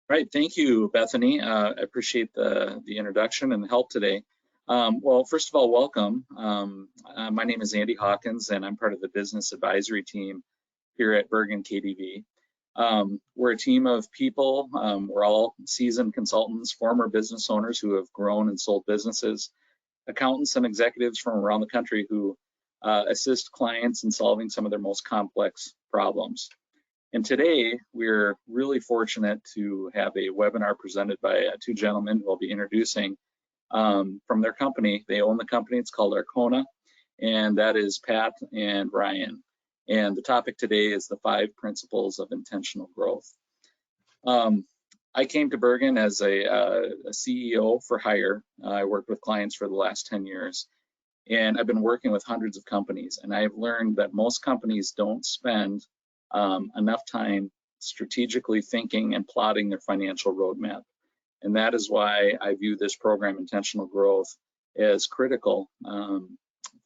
Right, thank you, Bethany. I appreciate the introduction and the help today. Well, first of all, welcome. My name is Andy Hawkins, and I'm part of the business advisory team here at Bergen KDV. We're a team of people. We're all seasoned consultants, former business owners who have grown and sold businesses, accountants and executives from around the country who assist clients in solving some of their most complex problems. And today, we're really fortunate to have a webinar presented by two gentlemen who I'll be introducing from their company. They own the company, it's called Arkona, and that is Pat and Ryan. And the topic today is the 5 principles of intentional growth. I came to Bergen as a CEO for hire. I worked with clients for the last 10 years, and I've been working with hundreds of companies, and I've learned that most companies don't spend enough time strategically thinking and plotting their financial roadmap. And that is why I view this program, Intentional Growth, as critical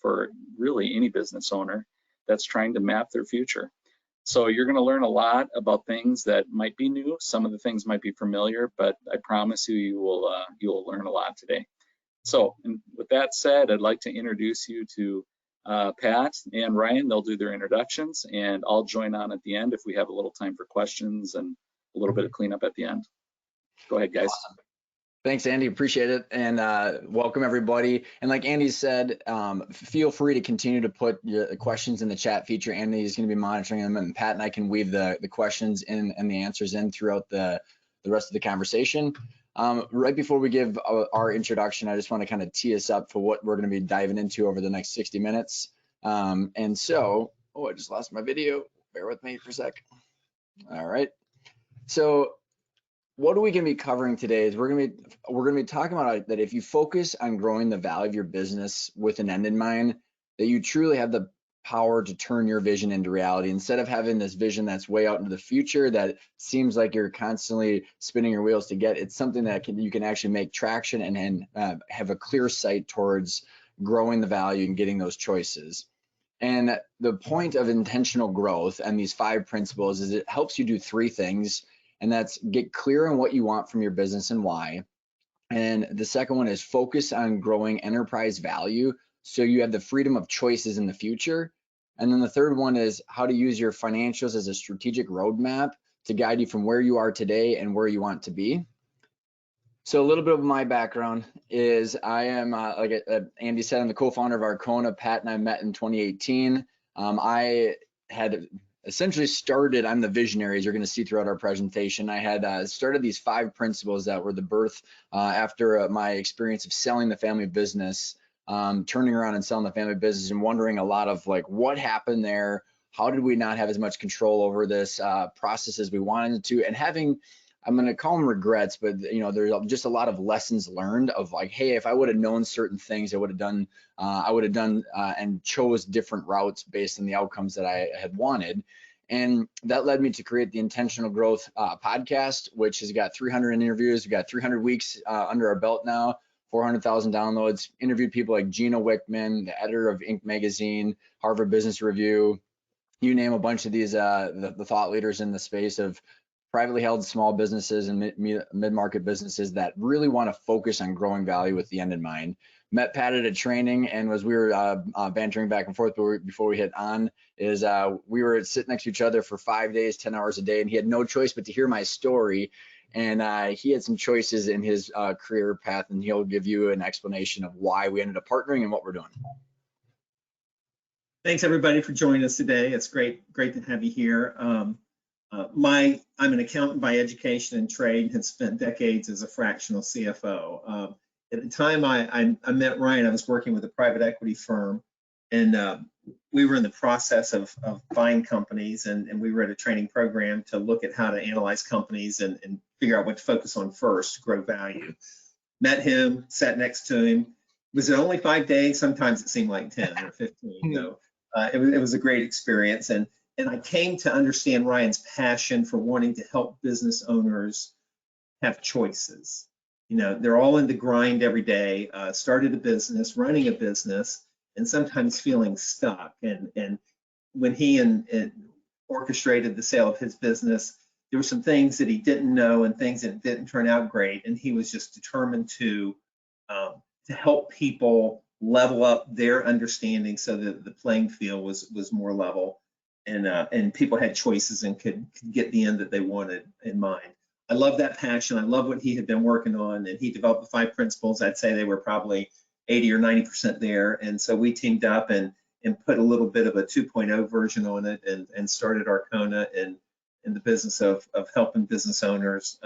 for really any business owner that's trying to map their future. So you're going to learn a lot about things that might be new. Some of the things might be familiar, but I promise you will learn a lot today. So, and with that said, I'd like to introduce you to Pat and Ryan. They'll do their introductions, and I'll join on at the end if we have a little time for questions and a little bit of cleanup at the end. Go ahead, guys. Awesome. Thanks, Andy. Appreciate it. And welcome, everybody. And like Andy said, feel free to continue to put your questions in the chat feature. Andy is going to be monitoring them, and Pat and I can weave the questions in and the answers in throughout the rest of the conversation. Right before we give our introduction, I just want to kind of tee us up for what we're going to be diving into over the next 60 minutes. And so, oh, I just lost my video. Bear with me for a sec. All right. So what are we going to be covering today is we're going to be talking about that if you focus on growing the value of your business with an end in mind, that you truly have the power to turn your vision into reality. Instead of having this vision that's way out into the future that seems like you're constantly spinning your wheels to get, it's something that you can actually make traction and have a clear sight towards growing the value and getting those choices. And the point of intentional growth and these 5 principles is it helps you do 3 things. And that's get clear on what you want from your business and why. And the second one is focus on growing enterprise value so you have the freedom of choices in the future. And then the third one is how to use your financials as a strategic roadmap to guide you from where you are today and where you want to be. So a little bit of my background is I am, like Andy said, I'm the co-founder of Arkona. Pat and I met in 2018. I had essentially started, I'm the visionary, as you're going to see throughout our presentation. I had started these 5 principles that were the birth after my experience of selling the family business, turning around and selling the family business and wondering a lot of like what happened there, how did we not have as much control over this process as we wanted to, and having, I'm going to call them regrets, but you know, there's just a lot of lessons learned of like, hey, if I would have known certain things, I would have done and chose different routes based on the outcomes that I had wanted. And that led me to create the Intentional Growth podcast, which has got 300 interviews. We've got 300 weeks under our belt now, 400,000 downloads, interviewed people like Gino Wickman, the editor of Inc. magazine, Harvard Business Review, you name a bunch of these, the thought leaders in the space of privately held small businesses and mid-market businesses that really want to focus on growing value with the end in mind. Met Pat at a training, and as we were bantering back and forth before we hit on, is we were sitting next to each other for 5 days, 10 hours a day, and he had no choice but to hear my story. And he had some choices in his career path, and he'll give you an explanation of why we ended up partnering and what we're doing. Thanks everybody for joining us today. It's great to have you here. I'm an accountant by education and trade, and spent decades as a fractional CFO. At the time I met Ryan, I was working with a private equity firm, and we were in the process of buying companies, and we were at a training program to look at how to analyze companies and figure out what to focus on first to grow value. Met him, sat next to him. Was it only 5 days? Sometimes it seemed like 10 or 15. So it was a great experience. And I came to understand Ryan's passion for wanting to help business owners have choices. You know, they're all in the grind every day, started a business, running a business, and sometimes feeling stuck. And when he orchestrated the sale of his business, there were some things that he didn't know and things that didn't turn out great, and he was just determined to help people level up their understanding so that the playing field was more level, and people had choices and could get the end that they wanted in mind. I love that passion. I love what he had been working on, and he developed the 5 principles. I'd say they were probably 80 or 90% there, and so we teamed up and put a little bit of a 2.0 version on it, and started Arkona in the business of helping business owners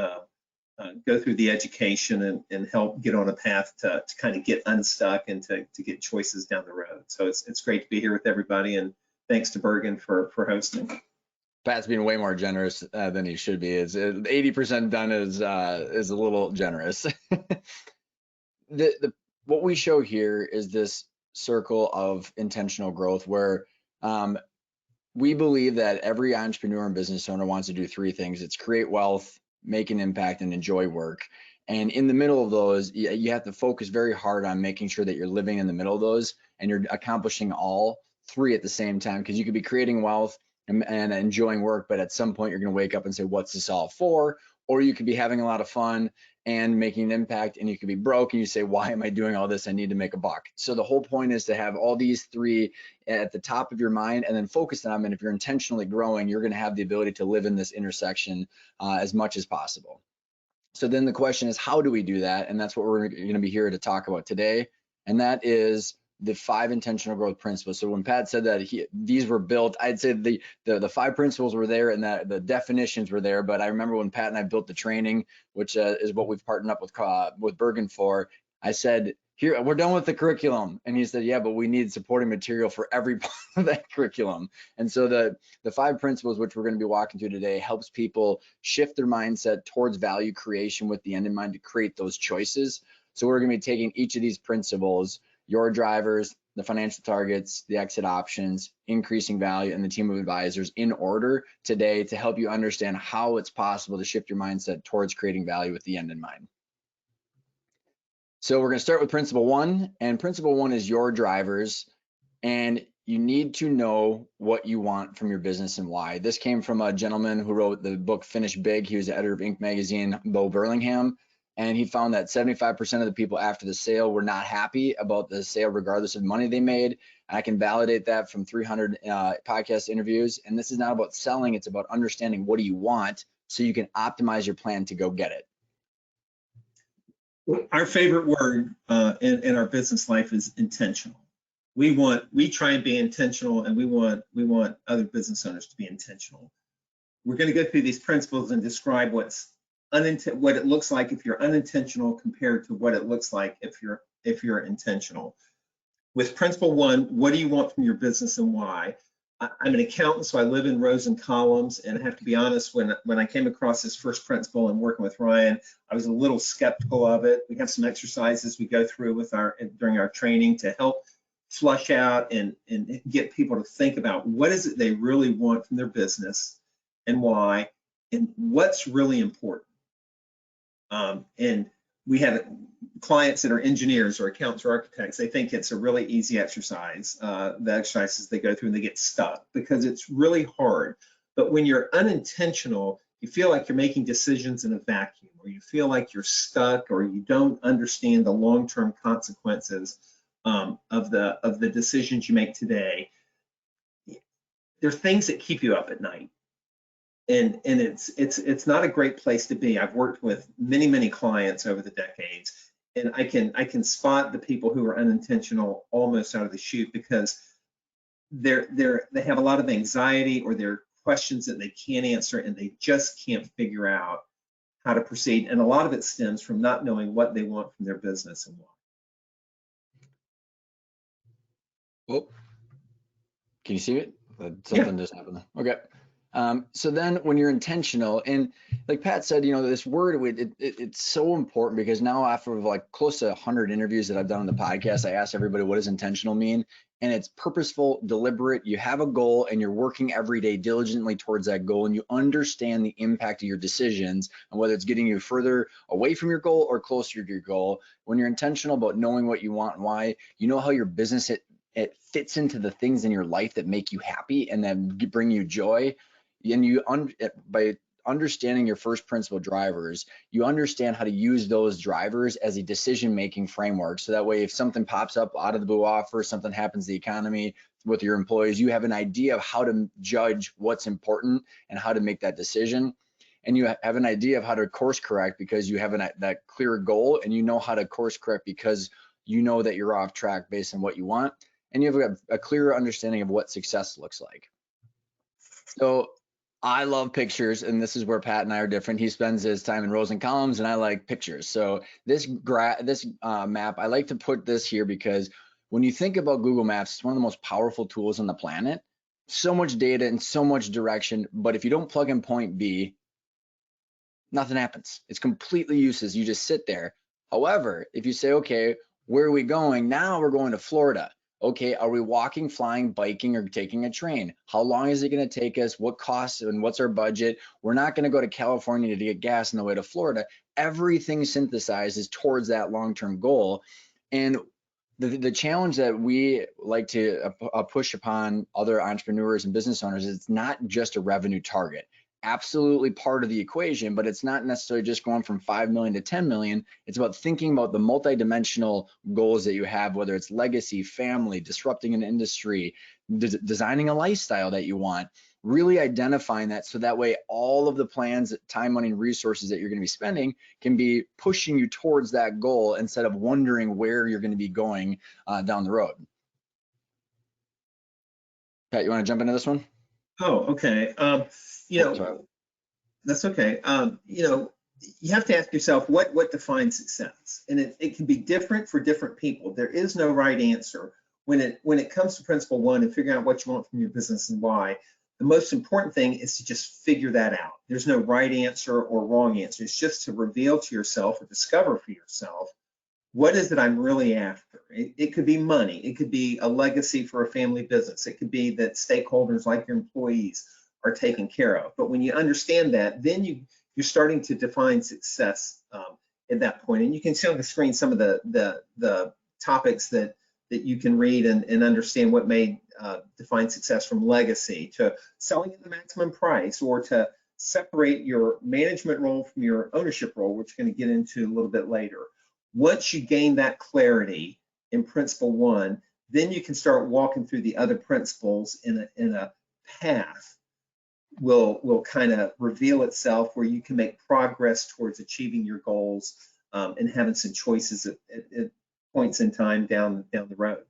go through the education and help get on a path to kind of get unstuck and to get choices down the road. So it's great to be here with everybody, and thanks to Bergen for hosting. Pat's being way more generous than he should be. Is 80% done is a little generous. What we show here is this circle of intentional growth where we believe that every entrepreneur and business owner wants to do 3 things. It's create wealth, make an impact, and enjoy work. And in the middle of those, you have to focus very hard on making sure that you're living in the middle of those and you're accomplishing all 3 at the same time, because you could be creating wealth and enjoying work, but at some point you're going to wake up and say, what's this all for? Or you could be having a lot of fun and making an impact, and you could be broke and you say, why am I doing all this? I need to make a buck. So the whole point is to have all these 3 at the top of your mind and then focus on them. And if you're intentionally growing, you're going to have the ability to live in this intersection as much as possible. So then the question is, how do we do that? And that's what we're going to be here to talk about today. And that is the 5 intentional growth principles. So when Pat said that these were built, I'd say the 5 principles were there and that the definitions were there. But I remember when Pat and I built the training, which is what we've partnered up with Bergen for, I said, here, we're done with the curriculum. And he said, yeah, but we need supporting material for every part of that curriculum. And so the 5 principles, which we're going to be walking through today, helps people shift their mindset towards value creation with the end in mind to create those choices. So we're going to be taking each of these principles, your drivers, the financial targets, the exit options, increasing value, and the team of advisors in order today to help you understand how it's possible to shift your mindset towards creating value with the end in mind. So we're going to start with principle 1, and principle 1 is your drivers, and you need to know what you want from your business and why. This came from a gentleman who wrote the book Finish Big. He was the editor of Inc. magazine, Bo Burlingham. And he found that 75% of the people after the sale were not happy about the sale, regardless of the money they made. And I can validate that from 300 podcast interviews. And this is not about selling, it's about understanding what do you want so you can optimize your plan to go get it. Our favorite word in our business life is intentional. We try and be intentional, and we want other business owners to be intentional. We're going to go through these principles and describe what it looks like if you're unintentional compared to what it looks like if you're intentional. With principle 1, what do you want from your business and why? I'm an accountant, so I live in rows and columns, and I have to be honest, when I came across this first principle and working with Ryan, I was a little skeptical of it. We have some exercises we go through during our training to help flush out and get people to think about what is it they really want from their business and why, and what's really important. And we have clients that are engineers or accountants or architects. They think it's a really easy exercise, the exercises they go through, and they get stuck because it's really hard. But when you're unintentional, you feel like you're making decisions in a vacuum, or you feel like you're stuck, or you don't understand the long-term consequences of the decisions you make today. There are things that keep you up at night. And it's not a great place to be. I've worked with many clients over the decades, and I can spot the people who are unintentional almost out of the chute because they have a lot of anxiety, or there are questions that they can't answer, and they just can't figure out how to proceed. And a lot of it stems from not knowing what they want from their business and why. Oh, can you see it? Something just happened there. Okay. So then when you're intentional, and like Pat said, this word, it's so important because now after like close to 100 interviews that I've done on the podcast, I ask everybody, what does intentional mean? And it's purposeful, deliberate. You have a goal and you're working every day diligently towards that goal, and you understand the impact of your decisions and whether it's getting you further away from your goal or closer to your goal. When you're intentional about knowing what you want and why, you know how your business, it fits into the things in your life that make you happy and then bring you joy. And by understanding your first principle drivers, you understand how to use those drivers as a decision-making framework. So that way, if something pops up out of the blue offer, something happens to the economy with your employees, you have an idea of how to judge what's important and how to make that decision. And you have an idea of how to course correct because you have that clear goal, and you know how to course correct because you know that you're off track based on what you want, and you have a clearer understanding of what success looks like. So I love pictures, and this is where Pat and I are different. He spends his time in rows and columns, and I like pictures. So this map, I like to put this here because when you think about Google Maps, it's one of the most powerful tools on the planet. So much data and so much direction, but if you don't plug in point B, nothing happens. It's completely useless. You just sit there. However, if you say, okay, where are we going? Now we're going to Florida. Okay, are we walking, flying, biking, or taking a train? How long is it going to take us? What costs and what's our budget? We're not going to go to California to get gas on the way to Florida. Everything synthesizes towards that long-term goal. And the challenge that we like to push upon other entrepreneurs and business owners is it's not just a revenue target. Absolutely part of the equation, but it's not necessarily just going from 5 million to 10 million. It's about thinking about the multidimensional goals that you have, whether it's legacy, family, disrupting an industry, designing a lifestyle that you want, really identifying that so that way all of the plans, time, money, and resources that you're going to be spending can be pushing you towards that goal instead of wondering where you're going to be going down the road. Pat, you want to jump into this one? Oh, okay. That's okay. You have to ask yourself what defines success, and it can be different for different people. There is no right answer when it comes to principle one and figuring out what you want from your business and why. The most important thing is to just figure that out. There's no right answer or wrong answer. It's just to reveal to yourself or discover for yourself what is it I'm really after. It could be money. It could be a legacy for a family business. It could be that stakeholders like your employees are taken care of. But when you understand that, then you're starting to define success at that point. And you can see on the screen some of the topics that you can read and understand what may define success, from legacy to selling at the maximum price, or to separate your management role from your ownership role, which we're going to get into a little bit later. Once you gain that clarity in principle one, then you can start walking through the other principles in a path will kind of reveal itself where you can make progress towards achieving your goals and having some choices at points in time down the road.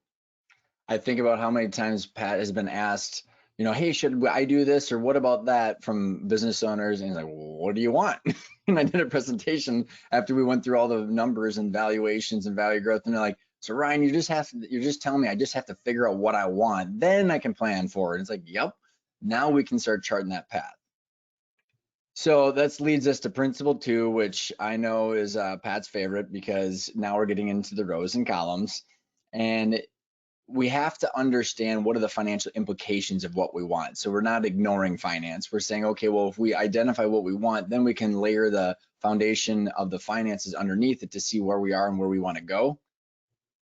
I think about how many times Pat has been asked, hey, should I do this or what about that, from business owners, and he's like, well, what do you want? And I did a presentation after we went through all the numbers and valuations and value growth, and they're like, so Ryan, you're just telling me I just have to figure out what I want, then I can plan for it. It's like, yep, now we can start charting that path. So that leads us to principle two, which I know is Pat's favorite, because now we're getting into the rows and columns, and we have to understand what are the financial implications of what we want. So we're not ignoring finance. We're saying, okay, well, if we identify what we want, then we can layer the foundation of the finances underneath it to see where we are and where we want to go.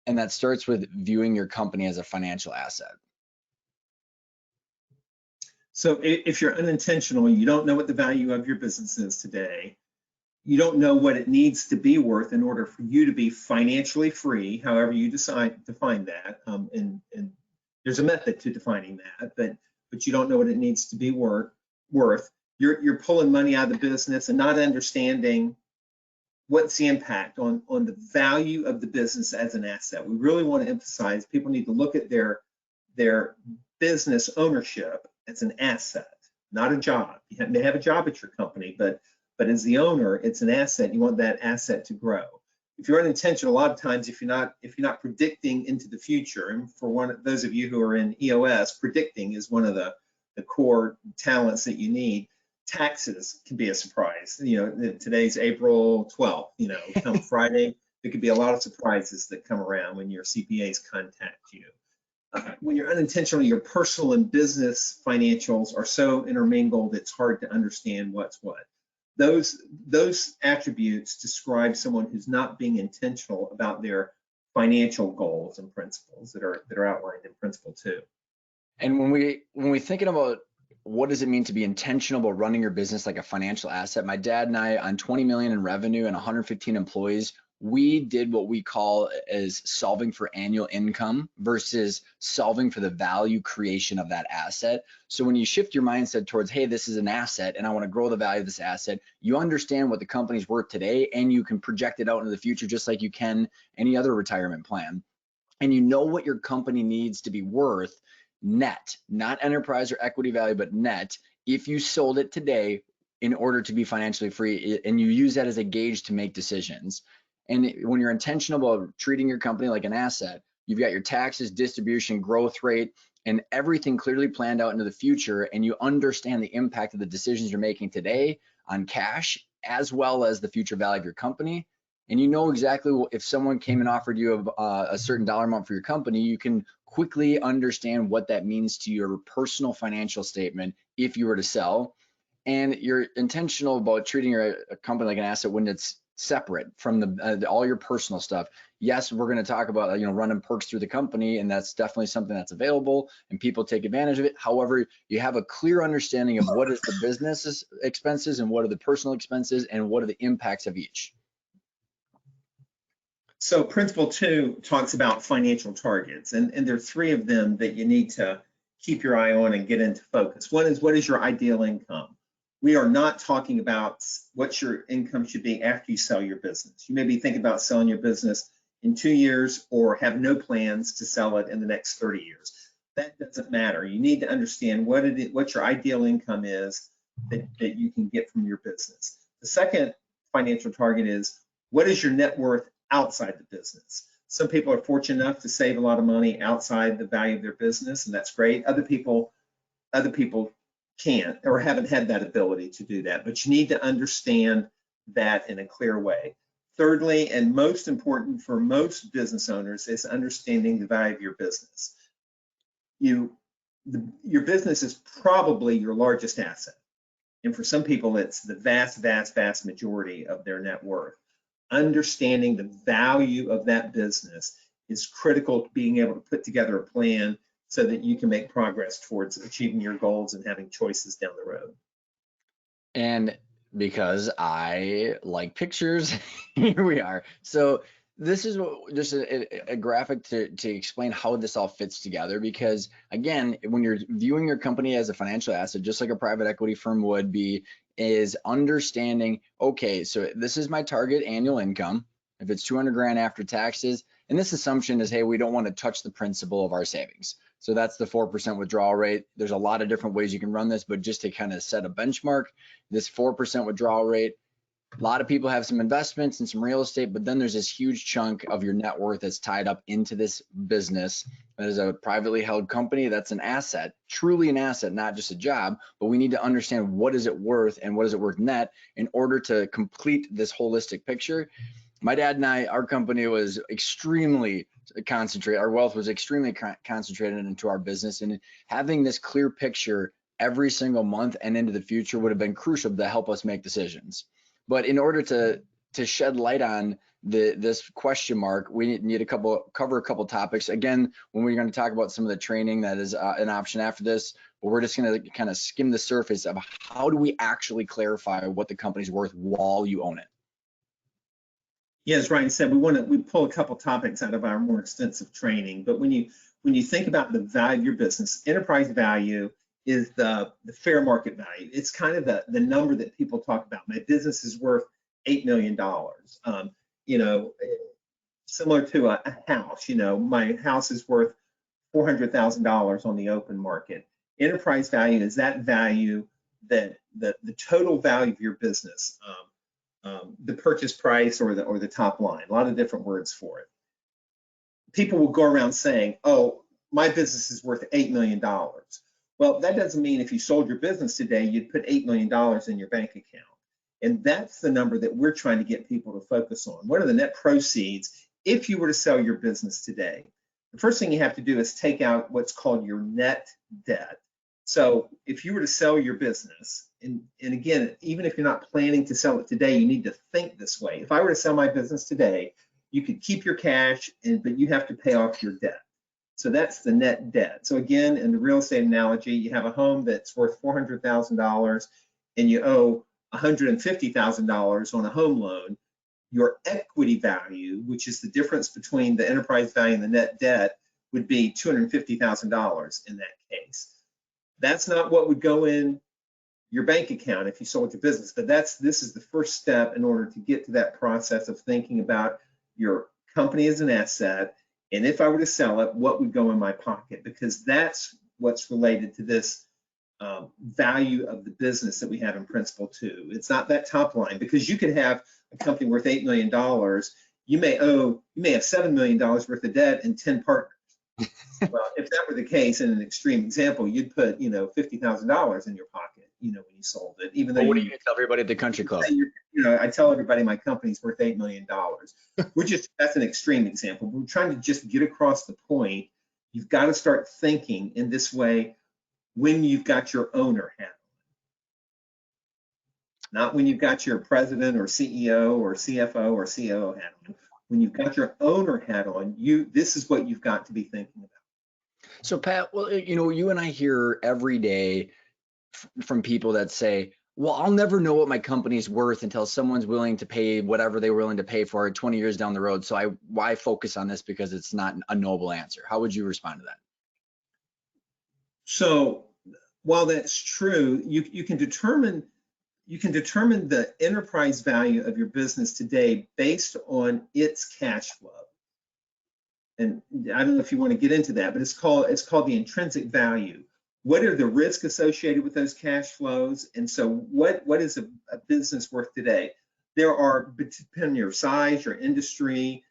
And that starts with viewing your company as a financial asset. So if you're unintentional, you don't know what the value of your business is today, you don't know what it needs to be worth in order for you to be financially free, however you decide to define that. And there's a method to defining that, but you don't know what it needs to be worth. You're pulling money out of the business and not understanding what's the impact on the value of the business as an asset. We really want to emphasize people need to look at their business ownership as an asset, not a job. You may have a job at your company, but as the owner, it's an asset. You want that asset to grow. If you're unintentional, a lot of times, if you're not predicting into the future, and for those of you who are in EOS, predicting is one of the core talents that you need. Taxes can be a surprise. Today's April 12th. Come Friday, there could be a lot of surprises that come around when your CPAs contact you. When you're unintentional, your personal and business financials are so intermingled, it's hard to understand what's what. Those attributes describe someone who's not being intentional about their financial goals and principles that are outlined in principle two. And when we thinking about what does it mean to be intentional about running your business like a financial asset? My dad and I, on 20 million in revenue and 115 employees, we did what we call as solving for annual income versus solving for the value creation of that asset. So when you shift your mindset towards, hey, this is an asset and I want to grow the value of this asset, you understand what the company's worth today and you can project it out into the future just like you can any other retirement plan. And you know what your company needs to be worth net, not enterprise or equity value, but net, if you sold it today in order to be financially free, and you use that as a gauge to make decisions. And when you're intentional about treating your company like an asset, you've got your taxes, distribution, growth rate, and everything clearly planned out into the future, and you understand the impact of the decisions you're making today on cash, as well as the future value of your company. And you know exactly if someone came and offered you a certain dollar amount for your company, you can quickly understand what that means to your personal financial statement if you were to sell. And you're intentional about treating your company like an asset when it's separate from all your personal stuff. Yes, we're going to talk about running perks through the company, and that's definitely something that's available and people take advantage of it. However, you have a clear understanding of what is the business expenses and what are the personal expenses and what are the impacts of each. So principle 2 talks about financial targets, and there are 3 of them that you need to keep your eye on and get into focus. One is, what is your ideal income? We are not talking about what your income should be after you sell your business. You may be thinking about selling your business in 2 years or have no plans to sell it in the next 30 years. That doesn't matter. You need to understand what your ideal income is that you can get from your business. The second financial target is, what is your net worth outside the business? Some people are fortunate enough to save a lot of money outside the value of their business, and that's great. Other people can't or haven't had that ability to do that, but you need to understand that in a clear way. Thirdly, and most important for most business owners, is understanding the value of your business. Your business is probably your largest asset, and for some people it's the vast majority of their net worth. Understanding the value of that business is critical to being able to put together a plan so that you can make progress towards achieving your goals and having choices down the road. And because I like pictures, here we are. So this is just a graphic to explain how this all fits together, because again, when you're viewing your company as a financial asset, just like a private equity firm would be, is understanding, okay, so this is my target annual income. If it's 200 grand after taxes, and this assumption is, hey, we don't want to touch the principal of our savings. So that's the 4% withdrawal rate. There's a lot of different ways you can run this, but just to kind of set a benchmark, this 4% withdrawal rate, a lot of people have some investments and some real estate, but then there's this huge chunk of your net worth that's tied up into this business that is a privately held company. That's an asset, truly an asset, not just a job, but we need to understand what is it worth and what is it worth net in order to complete this holistic picture. My dad and I, our company was extremely concentrated. Our wealth was extremely concentrated into our business, and having this clear picture every single month and into the future would have been crucial to help us make decisions. But in order to shed light on this question mark, we need to cover a couple topics. Again, when we're going to talk about some of the training that is an option after this, but we're just going to kind of skim the surface of how do we actually clarify what the company's worth while you own it. Yeah, as Ryan said, we pull a couple topics out of our more extensive training. But when you think about the value of your business, enterprise value is the fair market value. It's kind of the number that people talk about. My business is worth $8 million. Similar to a house. My house is worth $400,000 on the open market. Enterprise value is that value that the total value of your business. The purchase price or the top line, a lot of different words for it. People will go around saying, oh, my business is worth $8 million. Well, that doesn't mean if you sold your business today, you'd put $8 million in your bank account. And that's the number that we're trying to get people to focus on. What are the net proceeds if you were to sell your business today? The first thing you have to do is take out what's called your net debt. So if you were to sell your business, and again, even if you're not planning to sell it today, you need to think this way. If I were to sell my business today, you could keep your cash, but you have to pay off your debt. So that's the net debt. So again, in the real estate analogy, you have a home that's worth $400,000 and you owe $150,000 on a home loan. Your equity value, which is the difference between the enterprise value and the net debt, would be $250,000 in that case. That's not what would go in your bank account if you sold your business, but this is the first step in order to get to that process of thinking about your company as an asset. And if I were to sell it, what would go in my pocket? Because that's what's related to this value of the business that we have in Principle 2. It's not that top line, because you could have a company worth $8 million. You may have $7 million worth of debt and 10 partners. Well, if that were the case, in an extreme example, you'd put, $50,000 in your pocket, when you sold it. Even though what do you tell everybody at the country club? I tell everybody my company's worth $8 million. That's an extreme example. We're trying to just get across the point. You've got to start thinking in this way when you've got your owner hat on, not when you've got your president or CEO or CFO or COO hat on. When you've got your owner hat on, this is what you've got to be thinking about. So Pat, well, you and I hear every day from people that say, well, I'll never know what my company's worth until someone's willing to pay whatever they were willing to pay for it 20 years down the road. So why focus on this, because it's not a noble answer? How would you respond to that? So while that's true, you can determine the enterprise value of your business today based on its cash flow. And I don't know if you want to get into that, but it's called the intrinsic value. What are the risks associated with those cash flows? And so what is a business worth today? There are, depending on your size, your industry,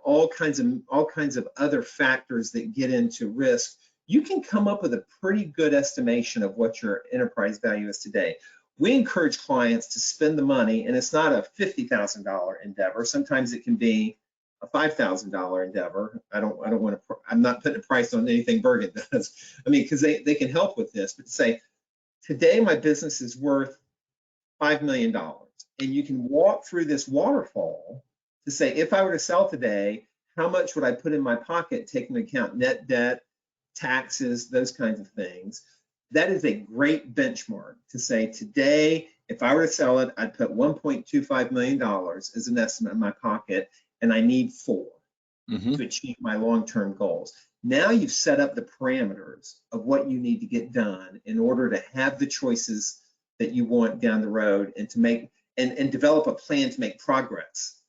all kinds of other factors that get into risk. You can come up with a pretty good estimation of what your enterprise value is today. We encourage clients to spend the money, and it's not a $50,000 endeavor. Sometimes it can be a $5,000 endeavor. I'm not putting a price on anything Bergen does. Because they can help with this, but to say, today my business is worth $5 million. And you can walk through this waterfall to say, if I were to sell today, how much would I put in my pocket, taking into account net debt, taxes, those kinds of things. That is a great benchmark to say, today, if I were to sell it, I'd put $1.25 million as an estimate in my pocket, and I need $4 to achieve my long-term goals. Now you've set up the parameters of what you need to get done in order to have the choices that you want down the road, and to make and develop a plan to make progress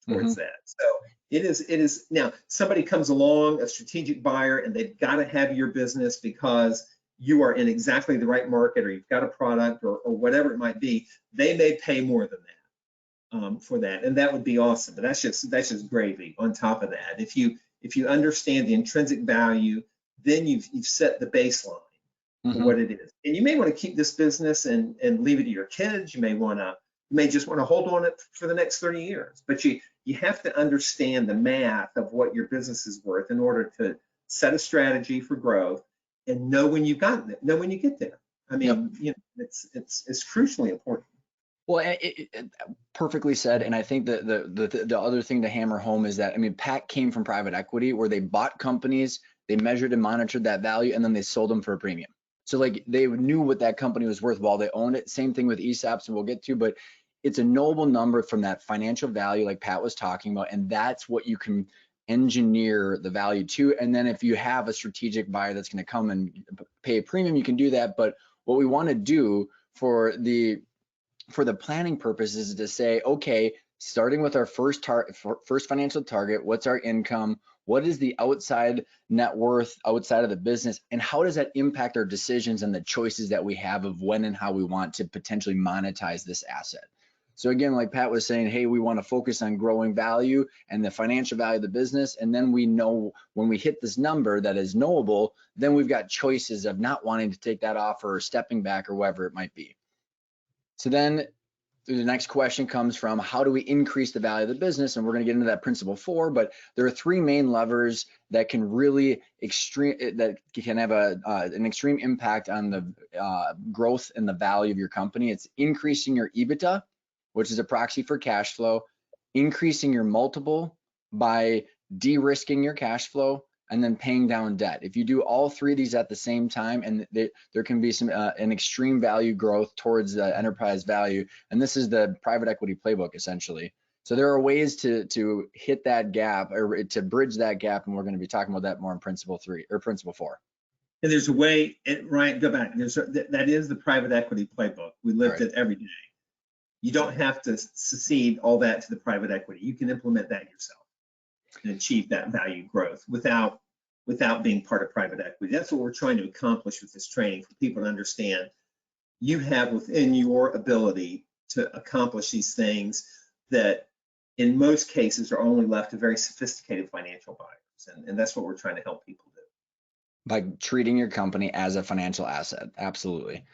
towards that. So it is now, somebody comes along, a strategic buyer, and they've got to have your business because you are in exactly the right market, or you've got a product, or whatever it might be. They may pay more than that for that, and that would be awesome. But that's just gravy on top of that. If you understand the intrinsic value, then you've set the baseline for what it is. And you may want to keep this business and leave it to your kids. You may just want to hold on it for the next 30 years. But you have to understand the math of what your business is worth in order to set a strategy for growth and know when you've gotten it, know when you get there. It's crucially important. Well, it perfectly said. And I think that the other thing to hammer home is that, Pat came from private equity, where they bought companies, they measured and monitored that value, and then they sold them for a premium. So they knew what that company was worth while they owned it. Same thing with ESOPs, and we'll get to, but it's a noble number from that financial value like Pat was talking about, and that's what you can engineer the value to. And then if you have a strategic buyer that's going to come and pay a premium, you can do that. But what we want to do for the planning purposes is to say, okay, starting with our first financial target, what's our income? What is the outside net worth outside of the business? And how does that impact our decisions and the choices that we have of when and how we want to potentially monetize this asset? So again, like Pat was saying, hey, we want to focus on growing value and the financial value of the business. And then we know when we hit this number that is knowable, then we've got choices of not wanting to take that offer or stepping back or whatever it might be. So then the next question comes from, how do we increase the value of the business? And we're going to get into that principle 4, but there are 3 main levers that can really have an extreme impact on the growth and the value of your company. It's increasing your EBITDA, which is a proxy for cash flow, increasing your multiple by de-risking your cash flow, and then paying down debt. If you do all three of these at the same time, and there can be some an extreme value growth towards the enterprise value, and this is the private equity playbook essentially. So there are ways to hit that gap or to bridge that gap, and we're going to be talking about that more in Principle 3 or Principle 4. And there's a way, Ryan, go back. That is the private equity playbook. We lived it every day. You don't have to secede all that to the private equity. You can implement that yourself and achieve that value growth without being part of private equity. That's what we're trying to accomplish with this training, for people to understand you have within your ability to accomplish these things that in most cases are only left to very sophisticated financial buyers. And that's what we're trying to help people do. By treating your company as a financial asset. Absolutely.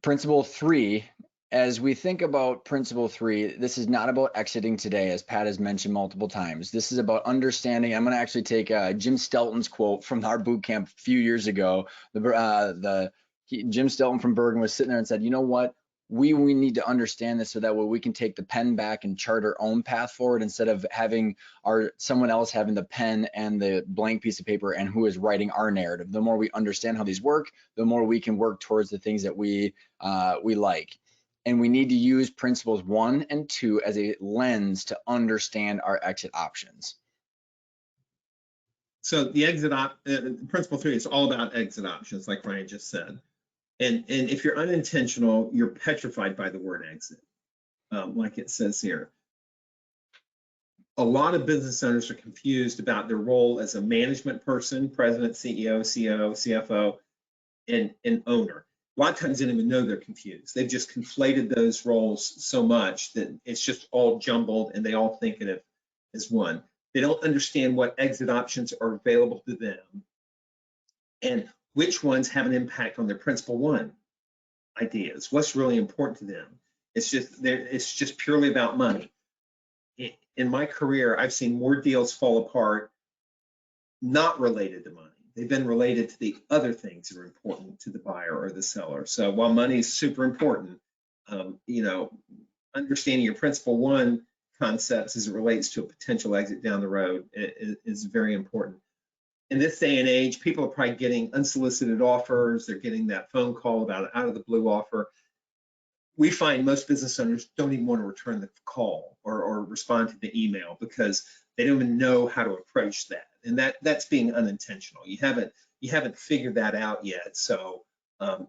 Principle 3, as we think about Principle 3, this is not about exiting today, as Pat has mentioned multiple times. This is about understanding. I'm going to actually take Jim Stelton's quote from our boot camp a few years ago. Jim Stelton from Bergen was sitting there and said, you know what? We need to understand this so that way we can take the pen back and chart our own path forward, instead of having someone else having the pen and the blank piece of paper and who is writing our narrative. The more we understand how these work, the more we can work towards the things that we like. And we need to use principles 1 and 2 as a lens to understand our exit options. So the Principle 3 is all about exit options, like Ryan just said. And if you're unintentional, you're petrified by the word exit, like it says here. A lot of business owners are confused about their role as a management person, president, CEO, COO, CFO, and owner. A lot of times they don't even know they're confused. They've just conflated those roles so much that it's just all jumbled, and they all think of it as one. They don't understand what exit options are available to them and which ones have an impact on their Principle 1 ideas. What's really important to them? It's just purely about money. In my career, I've seen more deals fall apart not related to money. They've been related to the other things that are important to the buyer or the seller. So while money is super important, understanding your Principle 1 concepts as it relates to a potential exit down the road is very important. In this day and age, people are probably getting unsolicited offers. They're getting that phone call about an out of the blue offer. We find most business owners don't even want to return the call or respond to the email because they don't even know how to approach that. And that's being unintentional. You haven't figured that out yet. So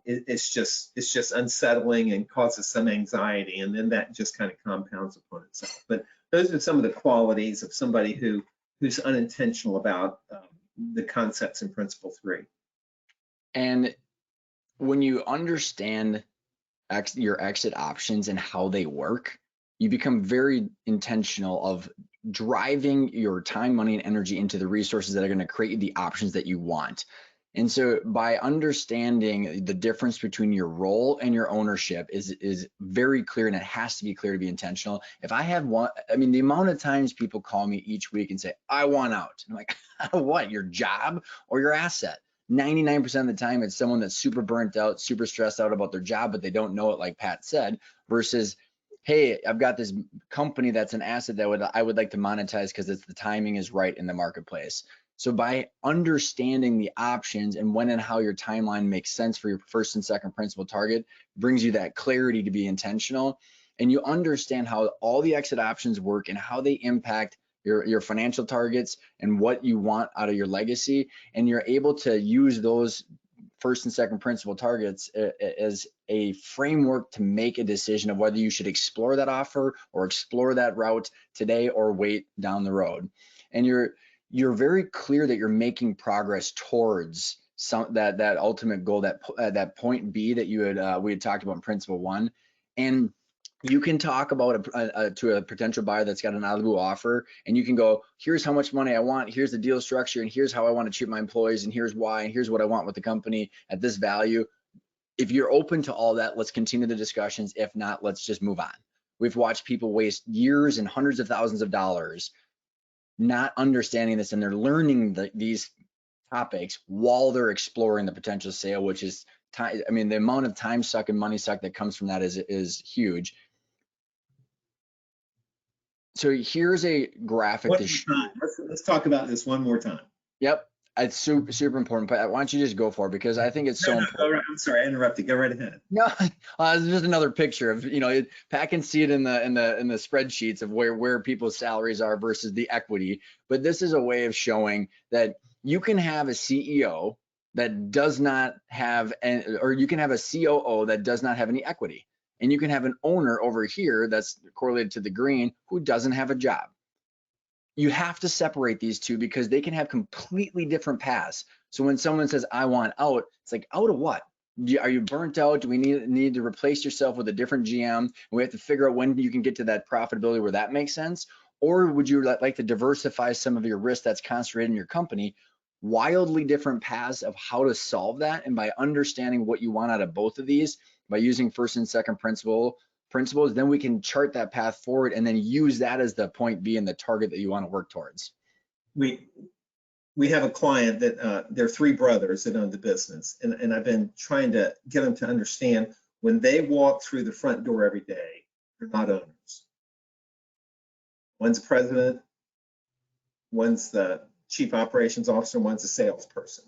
it's just unsettling and causes some anxiety, and then that just kind of compounds upon itself. But those are some of the qualities of somebody who's unintentional about the concepts in Principle 3. And when you understand your exit options and how they work, you become very intentional of driving your time, money, and energy into the resources that are going to create the options that you want. And so by understanding the difference between your role and your ownership is very clear, and it has to be clear to be intentional. If I have one, the amount of times people call me each week and say, I want out. I'm like, what, your job or your asset? 99% of the time, it's someone that's super burnt out, super stressed out about their job, but they don't know it, like Pat said, versus, hey, I've got this company that's an asset that I would like to monetize because the timing is right in the marketplace. So by understanding the options and when and how your timeline makes sense for your first and second principal target, brings you that clarity to be intentional, and you understand how all the exit options work and how they impact your financial targets and what you want out of your legacy, and you're able to use those first and second principal targets as a framework to make a decision of whether you should explore that offer or explore that route today or wait down the road. And you're very clear that you're making progress towards that ultimate goal, that point B that we had talked about in Principle 1. And you can talk about to a potential buyer that's got an out of the blue offer, and you can go, here's how much money I want, here's the deal structure, and here's how I want to treat my employees, and here's why, and here's what I want with the company at this value. If you're open to all that, let's continue the discussions. If not, let's just move on. We've watched people waste years and hundreds of thousands of dollars not understanding this, and they're learning these topics while they're exploring the potential sale, which is time. The amount of time suck and money suck that comes from that is huge. So here's a graphic. Let's talk about this one more time. Yep. It's super important. But why don't you just go for it? Because I think it's so No, important. go right. I'm sorry, I interrupted. Go right ahead. No, it's just another picture of, Pat can see it in the spreadsheets of where people's salaries are versus the equity. But this is a way of showing that you can have a CEO that does not have, or you can have a COO that does not have any equity. And you can have an owner over here that's correlated to the green who doesn't have a job. You have to separate these two because they can have completely different paths. So when someone says, I want out, it's like, out of what? Are you burnt out? Do we need to replace yourself with a different GM? And we have to figure out when you can get to that profitability where that makes sense. Or would you like to diversify some of your risk that's concentrated in your company? Wildly different paths of how to solve that. And by understanding what you want out of both of these, by using first and second principles, then we can chart that path forward and then use that as the point B and the target that you want to work towards. We have a client that they're three brothers that own the business, and I've been trying to get them to understand when they walk through the front door every day, they're not owners. One's president, one's the chief operations officer, one's a salesperson.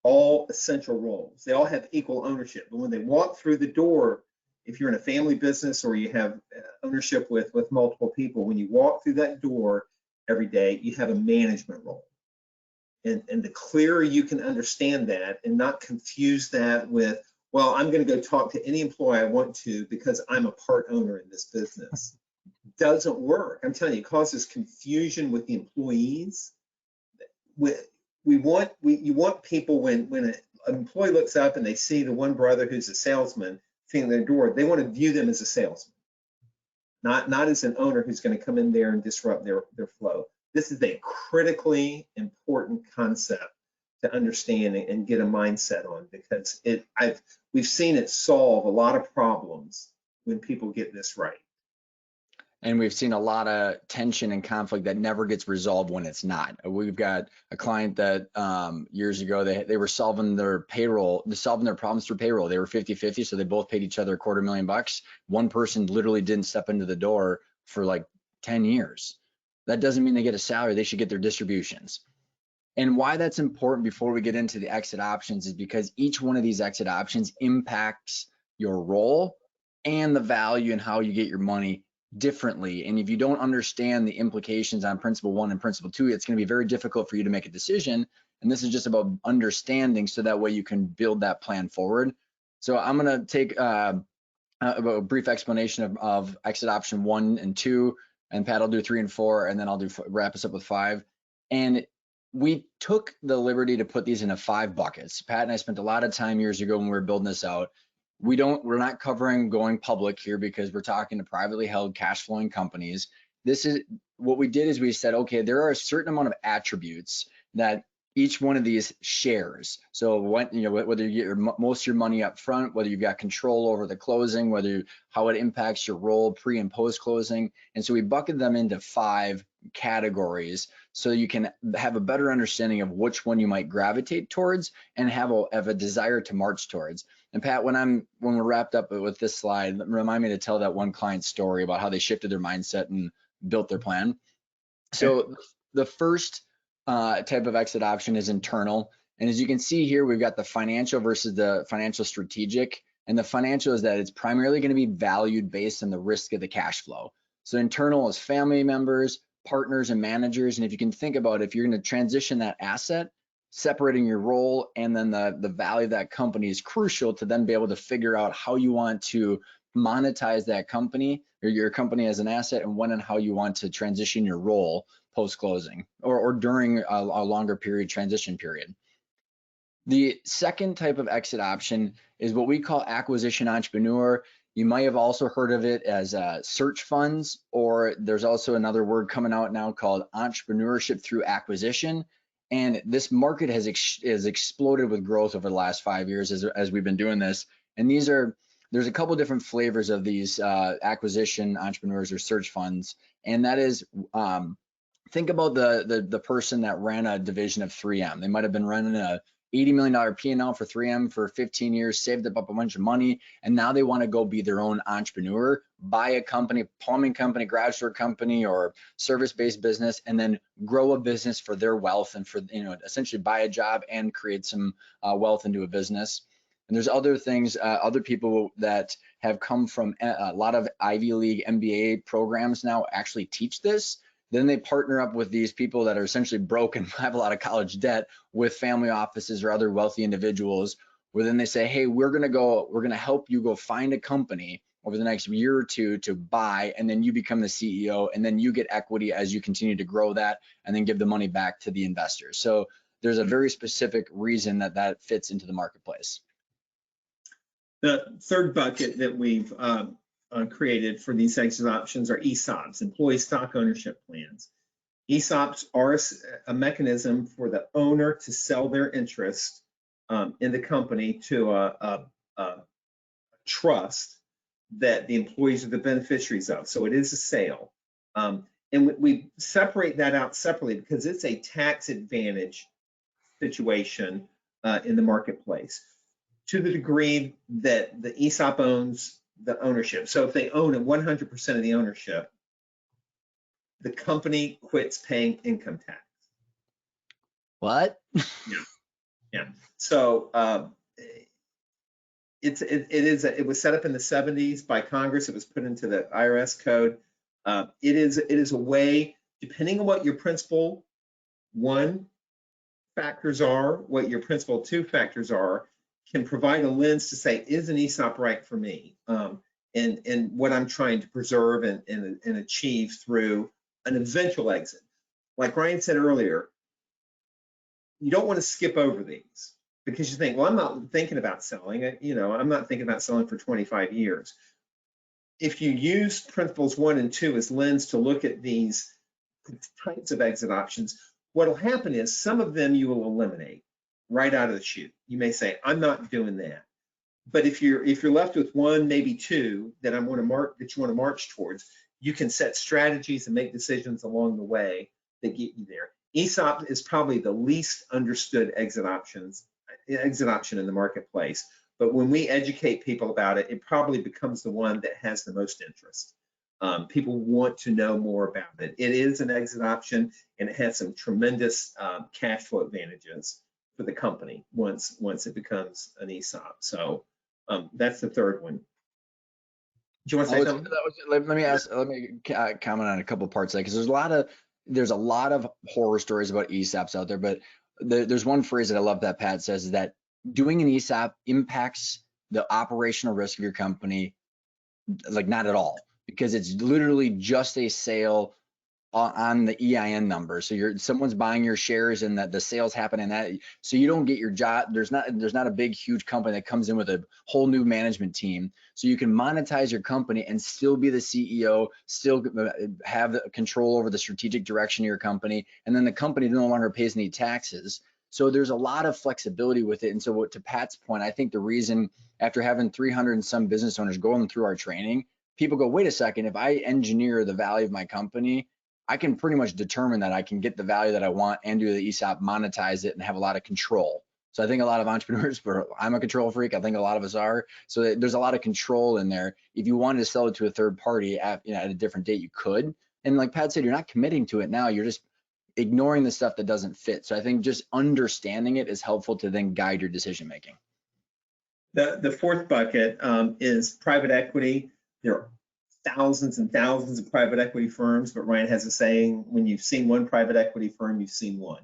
All essential roles. They all have equal ownership, but when they walk through the door, if you're in a family business or you have ownership with multiple people, when you walk through that door every day, you have a management role. And the clearer you can understand that and not confuse that with, well, I'm going to go talk to any employee I want to because I'm a part owner in this business. Doesn't work. I'm telling you, it causes confusion with the employees. You want people when an employee looks up and they see the one brother who's a salesman sitting at their door, they want to view them as a salesman, not as an owner who's going to come in there and disrupt their flow. This is a critically important concept to understand and get a mindset on, because we've seen it solve a lot of problems when people get this right. And we've seen a lot of tension and conflict that never gets resolved when it's not. We've got a client that years ago, they were solving their payroll, solving their problems through payroll. They were 50-50, so they both paid each other $250,000. One person literally didn't step into the door for like 10 years. That doesn't mean they get a salary. They should get their distributions. And why that's important before we get into the exit options is because each one of these exit options impacts your role and the value and how you get your money differently. And if you don't understand the implications on principle 1 and principle 2, it's going to be very difficult for you to make a decision. And this is just about understanding so that way you can build that plan forward. So I'm going to take a brief explanation of exit option 1 and 2, and Pat will do 3 and 4, and then I'll wrap us up with 5. And we took the liberty to put these into 5 buckets. Pat and I spent a lot of time years ago when we were building this out. We're not covering going public here because we're talking to privately held cash flowing companies. This is what we did is we said, okay, there are a certain amount of attributes that each one of these shares. So whether you get most of your money up front, whether you've got control over the closing, how it impacts your role pre and post closing. And so we bucketed them into 5 categories so you can have a better understanding of which one you might gravitate towards and have a desire to march towards. And Pat, when we're wrapped up with this slide, remind me to tell that one client story about how they shifted their mindset and built their plan. Okay. So the first type of exit option is internal. And as you can see here, we've got the financial versus the financial strategic. And the financial is that it's primarily going to be valued based on the risk of the cash flow. So internal is family members, partners, and managers. And if you can think about it, if you're going to transition that asset, separating your role and then the value of that company is crucial to then be able to figure out how you want to monetize that company or your company as an asset, and when and how you want to transition your role post-closing or during a longer period transition period. The second type of exit option is what we call acquisition entrepreneur. You might have also heard of it as search funds, or there's also another word coming out now called entrepreneurship through acquisition. And this market has exploded with growth over the last 5 years as we've been doing this. And there's a couple different flavors of these acquisition entrepreneurs or search funds. And that is, think about the person that ran a division of 3M. They might have been running a $80 million P&L for 3M for 15 years, saved up a bunch of money, and now they want to go be their own entrepreneur buy a company, plumbing company, garage door company, or service-based business, and then grow a business for their wealth and for, essentially buy a job and create some wealth into a business. And there's other things, other people that have come from a lot of Ivy League MBA programs now actually teach this. Then they partner up with these people that are essentially broken, have a lot of college debt, with family offices or other wealthy individuals, where then they say, hey, we're gonna help you go find a company over the next year or two to buy, and then you become the CEO, and then you get equity as you continue to grow that, and then give the money back to the investors. So there's a very specific reason that fits into the marketplace. The third bucket that we've created for these exit options are ESOPs, employee stock ownership plans. ESOPs are a mechanism for the owner to sell their interest in the company to a trust that the employees are the beneficiaries of. So it is a sale. And we separate that out separately because it's a tax advantage situation in the marketplace, to the degree that the ESOP owns the ownership. So if they own 100% of the ownership, the company quits paying income tax. What? Yeah. So it was set up in the 70s by Congress. It was put into the IRS code. It is a way, depending on what your principal 1 factors are, what your principal 2 factors are, can provide a lens to say, is an ESOP right for me? And what I'm trying to preserve and achieve through an eventual exit. Like Ryan said earlier, you don't want to skip over these because you think, well, I'm not thinking about selling. I'm not thinking about selling for 25 years. If you use principles 1 and 2 as lens to look at these types of exit options, what will happen is some of them you will eliminate right out of the chute. You may say, I'm not doing that. But if you're left with 1, maybe 2 that you want to march towards, you can set strategies and make decisions along the way that get you there. ESOP is probably the least understood exit option in the marketplace. But when we educate people about it, it probably becomes the one that has the most interest. People want to know more about it. It is an exit option, and it has some tremendous cash flow advantages for the company once it becomes an ESOP. So that's the third one. Do you want to say something? Let me comment on a couple parts of that, because there's a lot of horror stories about ESOPs out there, but there's one phrase that I love that Pat says, is that doing an ESOP impacts the operational risk of your company like not at all, because it's literally just a sale on the EIN number. So someone's buying your shares and that the sales happen in that, so you don't get your job. There's not a big huge company that comes in with a whole new management team, so you can monetize your company and still be the CEO, still have the control over the strategic direction of your company, and then the company no longer pays any taxes. So there's a lot of flexibility with it. And so to Pat's point, I think the reason, after having 300 and some business owners going through our training, people go, wait a second, if I engineer the value of my company, I can pretty much determine that I can get the value that I want and do the ESOP, monetize it, and have a lot of control. So I think a lot of entrepreneurs, I'm a control freak, I think a lot of us are, so there's a lot of control in there. If you wanted to sell it to a third party at a different date, you could. And like Pat said, you're not committing to it now, you're just ignoring the stuff that doesn't fit. So I think just understanding it is helpful to then guide your decision making. The fourth bucket is private equity. There are thousands and thousands of private equity firms, but Ryan has a saying, when you've seen one private equity firm, you've seen one.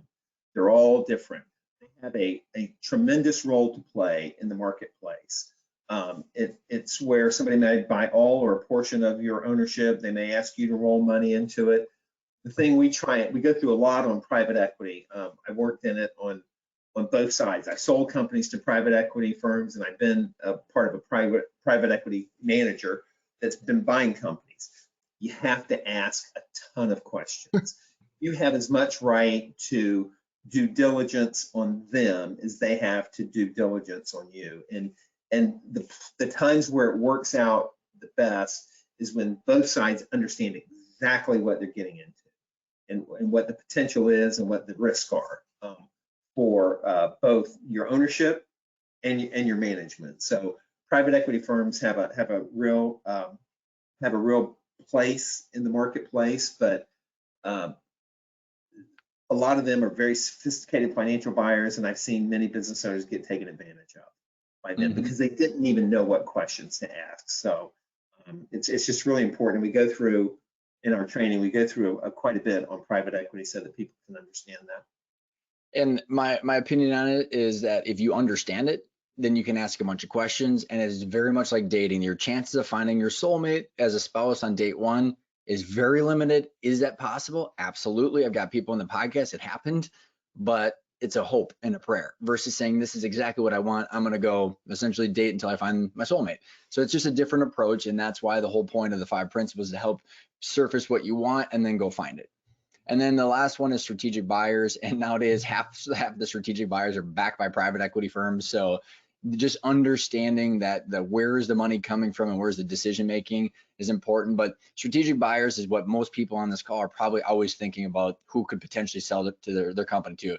They're all different. They have a tremendous role to play in the marketplace. It's where somebody may buy all or a portion of your ownership. They may ask you to roll money into it. The thing we go through a lot on private equity. I worked in it on both sides. I sold companies to private equity firms, and I've been a part of a private equity manager that's been buying companies. You have to ask a ton of questions. You have as much right to due diligence on them as they have to due diligence on you. And the times where it works out the best is when both sides understand exactly what they're getting into and what the potential is and what the risks are for both your ownership and your management. So private equity firms have a real have a real place in the marketplace, but a lot of them are very sophisticated financial buyers, and I've seen many business owners get taken advantage of by them because they didn't even know what questions to ask. So it's just really important. We go through, in our training, we go through quite a bit on private equity so that people can understand that. And my opinion on it is that if you understand it, then you can ask a bunch of questions, and it's very much like dating. Your chances of finding your soulmate as a spouse on date one is very limited. Is that possible? Absolutely. I've got people in the podcast, it happened, but it's a hope and a prayer versus saying this is exactly what I want. I'm going to go essentially date until I find my soulmate. So it's just a different approach, and that's why the whole point of the 5 principles is to help surface what you want and then go find it. And then the last one is strategic buyers, and nowadays half the strategic buyers are backed by private equity firms. So just understanding that where is the money coming from and where's the decision making is important. But strategic buyers is what most people on this call are probably always thinking about, who could potentially sell it to their company to.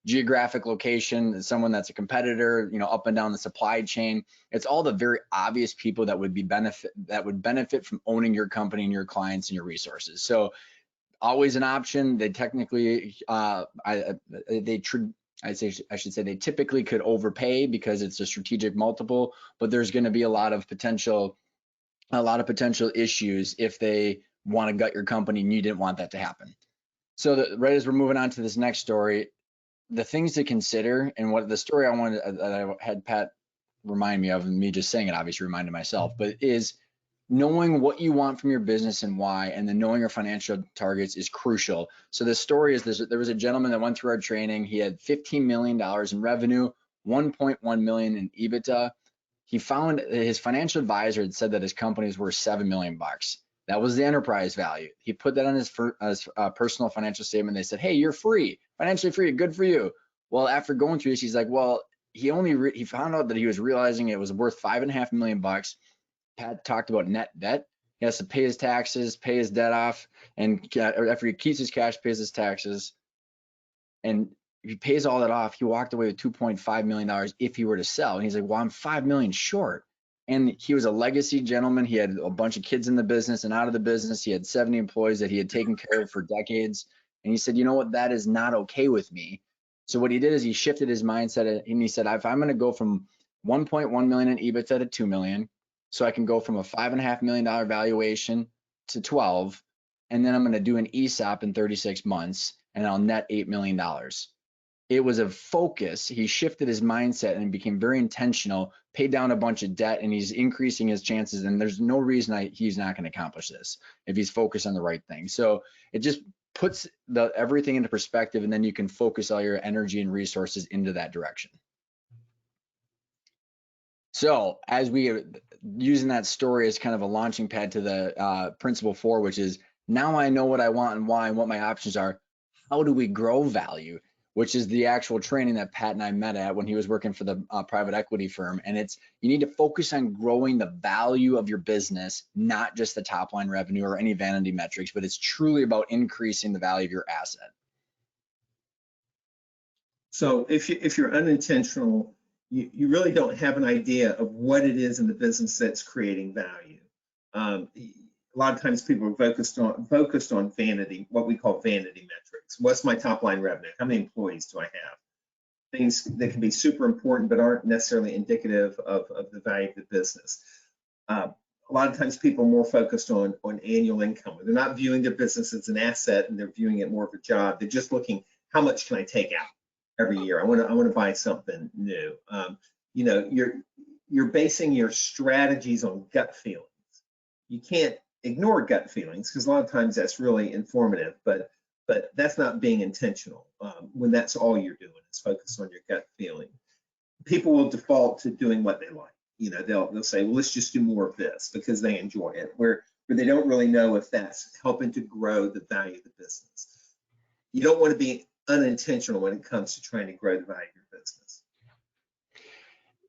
Geographic location, someone that's a competitor, up and down the supply chain. It's all the very obvious people that would benefit from owning your company and your clients and your resources. So always an option. They technically, I should say they typically could overpay because it's a strategic multiple, but there's going to be a lot of potential issues if they want to gut your company and you didn't want that to happen. So right as we're moving on to this next story, the things to consider, and what the story that I had Pat remind me of, and me just saying it obviously reminded myself, but is knowing what you want from your business and why, and then knowing your financial targets is crucial. So the story is this: there was a gentleman that went through our training. He had $15 million in revenue, 1.1 million in EBITDA. He found his financial advisor had said that his company was worth $7 million. That was the enterprise value. He put that on his personal financial statement. They said, hey, you're free, financially free, good for you. Well, after going through this, he's like, well, he found out that he was realizing it was worth $5.5 million. Pat talked about net debt. He has to pay his taxes, pay his debt off, and after he keeps his cash, pays his taxes. And if he pays all that off, he walked away with $2.5 million if he were to sell. And he's like, well, I'm $5 million short. And he was a legacy gentleman. He had a bunch of kids in the business and out of the business. He had 70 employees that he had taken care of for decades. And he said, you know what, that is not okay with me. So what he did is he shifted his mindset, and he said, if I'm going to go from 1.1 million in EBITDA to 2 million, so I can go from a $5.5 million valuation to 12, and then I'm going to do an ESOP in 36 months, and I'll net $8 million. It was a focus. He shifted his mindset and became very intentional, paid down a bunch of debt, and he's increasing his chances. And there's no reason he's not going to accomplish this if he's focused on the right thing. So it just puts everything into perspective, and then you can focus all your energy and resources into that direction. So as we are using that story as kind of a launching pad to the principle 4, which is, now I know what I want and why and what my options are, how do we grow value? Which is the actual training that Pat and I met at when he was working for the private equity firm. And it's, you need to focus on growing the value of your business, not just the top line revenue or any vanity metrics, but it's truly about increasing the value of your asset. So if you're unintentional, you really don't have an idea of what it is in the business that's creating value. A lot of times people are focused on vanity, what we call vanity metrics. What's my top line revenue? How many employees do I have? Things that can be super important but aren't necessarily indicative of the value of the business. A lot of times people are more focused on annual income. They're not viewing their business as an asset, and they're viewing it more of a job. They're just looking, how much can I take out every year? I want to buy something new. You're basing your strategies on gut feelings. You can't ignore gut feelings, because a lot of times that's really informative, but that's not being intentional when that's all you're doing is focus on your gut feeling. People will default to doing what they like. They'll say, well, let's just do more of this because they enjoy it, where they don't really know if that's helping to grow the value of the business. You don't want to be unintentional when it comes to trying to grow the value of your business.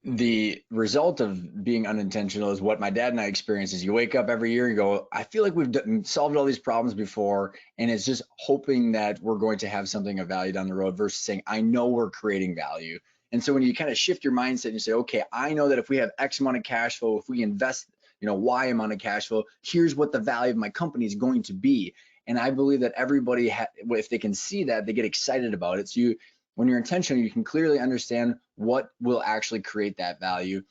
The result of being unintentional is what my dad and I experience. Is you wake up every year, you go, I feel like we've solved all these problems before, and it's just hoping that we're going to have something of value down the road versus saying, I know we're creating value. And so when you kind of shift your mindset and you say, okay, I know that if we have X amount of cash flow, if we invest Y amount of cash flow. Here's what the value of my company is going to be. And I believe that everybody, if they can see that, they get excited about it. So when you're intentional, you can clearly understand what will actually create that value.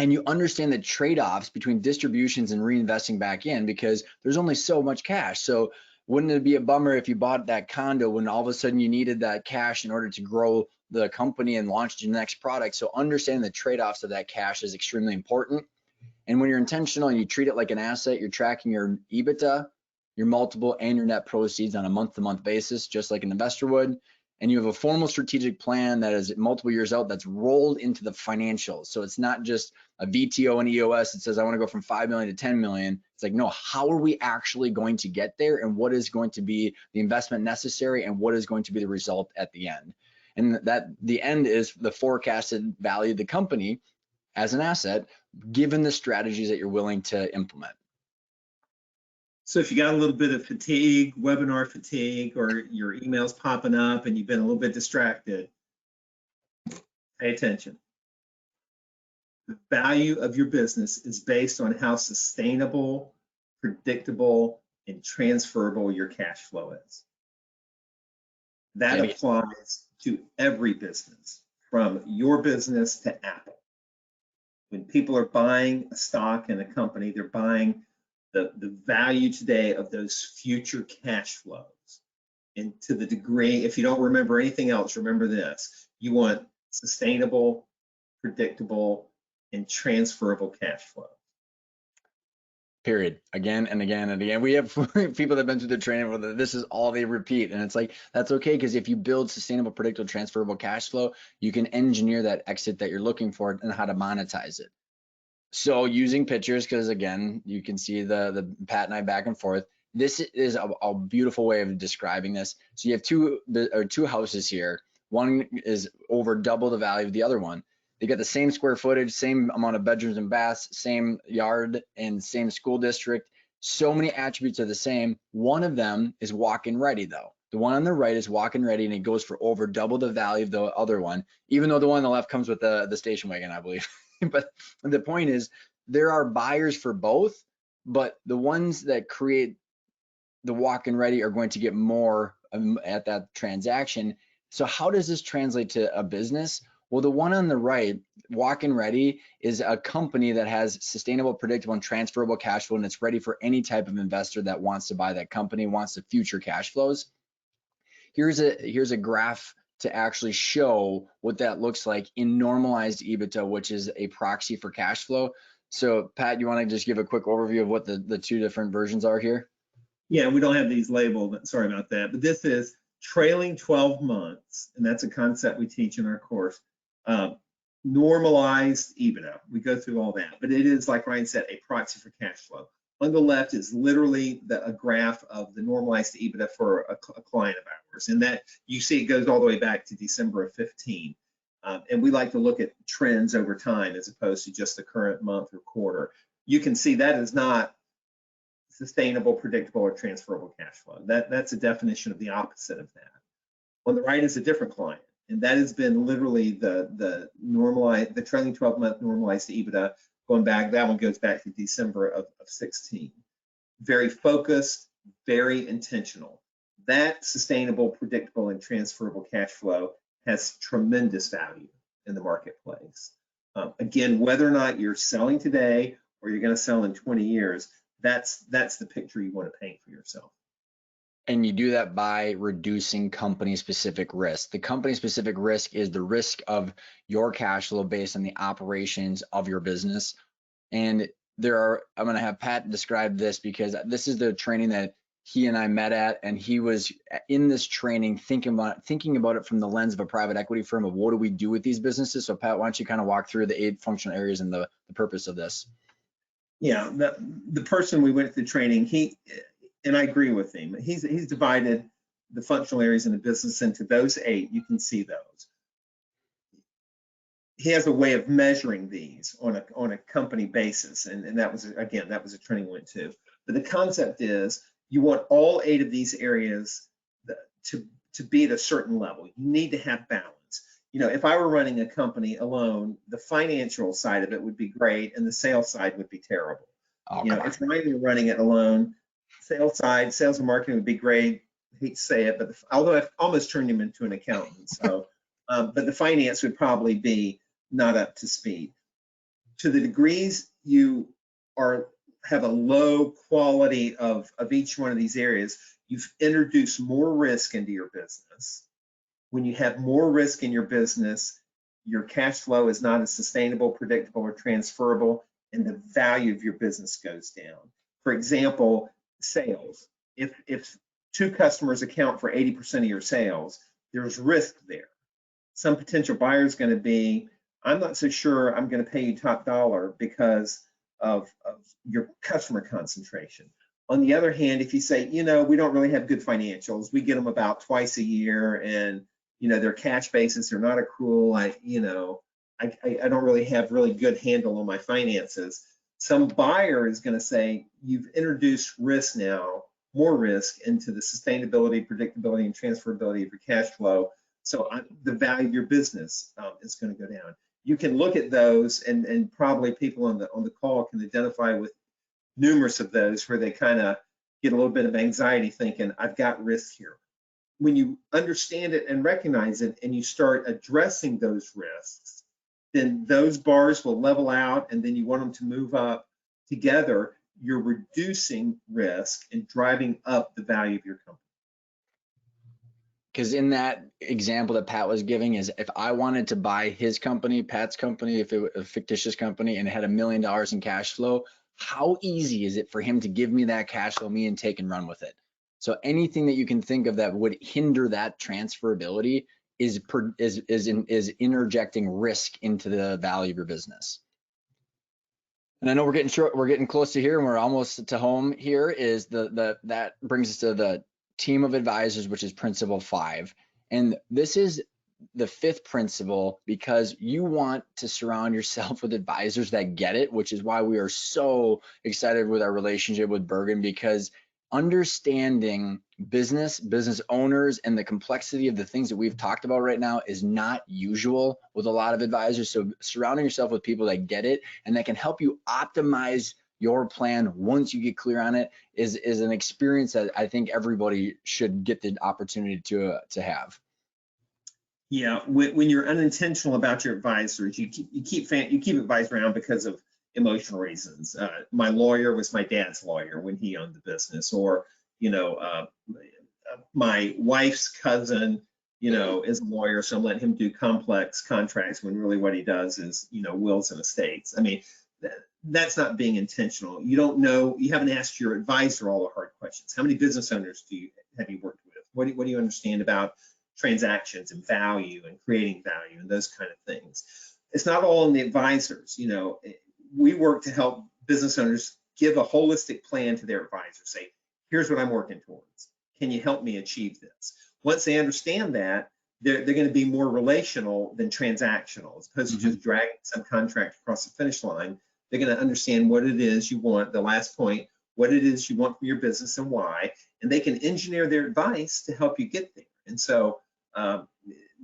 And you understand the trade-offs between distributions and reinvesting back in, because there's only so much cash. So wouldn't it be a bummer if you bought that condo when all of a sudden you needed that cash in order to grow the company and launch your next product? So understanding the trade-offs of that cash is extremely important. And when you're intentional and you treat it like an asset, you're tracking your EBITDA, your multiple, and your net proceeds on a month-to-month basis, just like an investor would. And you have a formal strategic plan that is multiple years out that's rolled into the financials. So it's not just a VTO and EOS that says, I want to go from 5 million to 10 million. It's like, no, how are we actually going to get there? And what is going to be the investment necessary? And what is going to be the result at the end? And that the end is the forecasted value of the company as an asset, given the strategies that you're willing to implement. So if you got a little bit of fatigue, webinar fatigue, or your emails popping up and you've been a little bit distracted, pay attention. The value of your business is based on how sustainable, predictable, and transferable your cash flow is. That applies to every business, from your business to Apple. When people are buying a stock in a company, they're buying the value today of those future cash flows. And to the degree, if you don't remember anything else, remember this: you want sustainable, predictable, and transferable cash flow. Period. Again and again and again. We have people that have been through the training where this is all they repeat. And it's like, that's okay, because if you build sustainable, predictable, transferable cash flow, you can engineer that exit that you're looking for and how to monetize it. So using pictures, because again, you can see the Pat and I back and forth. This is a beautiful way of describing this. So you have two houses here. One is over double the value of the other one. They got the same square footage, same amount of bedrooms and baths, same yard and same school district. So many attributes are the same. One of them is walk-in ready though. The one on the right is walk-in ready, and it goes for over double the value of the other one, even though the one on the left comes with the station wagon, I believe. But the point is, there are buyers for both, but the ones that create the walk-in ready are going to get more at that transaction. So how does this translate to a business? Well, the one on the right, walk-in ready, is a company that has sustainable, predictable, and transferable cash flow, and it's ready for any type of investor that wants to buy that company, wants the future cash flows. Here's a graph to actually show what that looks like in normalized EBITDA, which is a proxy for cash flow. So Pat, you want to just give a quick overview of what the two different versions are here? Yeah, we don't have these labeled, sorry about that, but this is trailing 12 months, and that's a concept we teach in our course. Normalized EBITDA, we go through all that, but it is, like Ryan said, a proxy for cash flow. On the left is literally a graph of the normalized EBITDA for a client of ours, and that you see it goes all the way back to December of 15. And we like to look at trends over time as opposed to just the current month or quarter. You can see that is not sustainable, predictable, or transferable cash flow. That's a definition of the opposite of that. On the right is a different client, and that has been literally the trailing 12-month normalized EBITDA going back. That one goes back to December of 16. Very focused, very intentional. That sustainable, predictable, and transferable cash flow has tremendous value in the marketplace. Again, whether or not you're selling today or you're going to sell in 20 years, that's the picture you want to paint for yourself. And you do that by reducing company-specific risk. The company-specific risk is the risk of your cash flow based on the operations of your business. And I'm going to have Pat describe this, because this is the training that he and I met at, and he was in this training thinking about it from the lens of a private equity firm of what do we do with these businesses. So Pat, why don't you kind of walk through the 8 functional areas and the purpose of this? Yeah, the person we went through training, and I agree with him. He's divided the functional areas in the business into those 8. You can see those. He has a way of measuring these on a company basis, and that was a training we went to. But the concept is you want all 8 of these areas to be at a certain level. You need to have balance. You know, if I were running a company alone, the financial side of it would be great and the sales side would be terrible. You know, it's fine you're running it alone. Sales side, sales and marketing would be great. I hate to say it, but although I've almost turned him into an accountant, so but the finance would probably be not up to speed. To the degrees you have a low quality of each one of these areas, you've introduced more risk into your business. When you have more risk in your business, your cash flow is not as sustainable, predictable, or transferable, and the value of your business goes down. For example, sales. If 2 customers account for 80% of your sales, there's risk there. Some potential buyer is going to be, I'm not so sure I'm going to pay you top dollar because of your customer concentration. On the other hand, if you say, you know, we don't really have good financials, we get them about twice a year, and you know, they're cash basis, they're not accrual. I don't really have really good handle on my finances. Some buyer is going to say, you've introduced risk now, more risk into the sustainability, predictability, and transferability of your cash flow. So the value of your business is going to go down. You can look at those, and probably people on the call can identify with numerous of those where they kind of get a little bit of anxiety thinking, I've got risk here. When you understand it and recognize it, and you start addressing those risks, then those bars will level out, and then you want them to move up together. You're reducing risk and driving up the value of your company. Because in that example that Pat was giving, is if I wanted to buy his company, Pat's company, if it was a fictitious company and it had $1 million in cash flow, how easy is it for him to give me that cash flow, me, and take and run with it? So anything that you can think of that would hinder that transferability is interjecting risk into the value of your business. And I know we're getting short, we're getting close to here, and we're almost to home here. Is that brings us to the team of advisors, which is principle 5. And this is the 5th principle, because you want to surround yourself with advisors that get it, which is why we are so excited with our relationship with Bergen, because understanding business owners and the complexity of the things that we've talked about right now is not usual with a lot of advisors. So surrounding yourself with people that get it and that can help you optimize your plan once you get clear on it is an experience that I think everybody should get the opportunity to have. Yeah, when you're unintentional about your advisors, you keep advisors around because of emotional reasons. My lawyer was my dad's lawyer when he owned the business, or you know, my wife's cousin, you know, is a lawyer, so I'm letting him do complex contracts when really what he does is, you know, wills and estates. I mean, that's not being intentional. You don't know, you haven't asked your advisor all the hard questions. How many business owners have you worked with? What do you understand about transactions and value and creating value and those kind of things? It's not all in the advisors. You know, we work to help business owners give a holistic plan to their advisor. Say, here's what I'm working towards. Can you help me achieve this? Once they understand that, they're going to be more relational than transactional, as opposed to just dragging some contract across the finish line. They're going to understand what it is you want, the last point, what it is you want from your business and why, and they can engineer their advice to help you get there. And so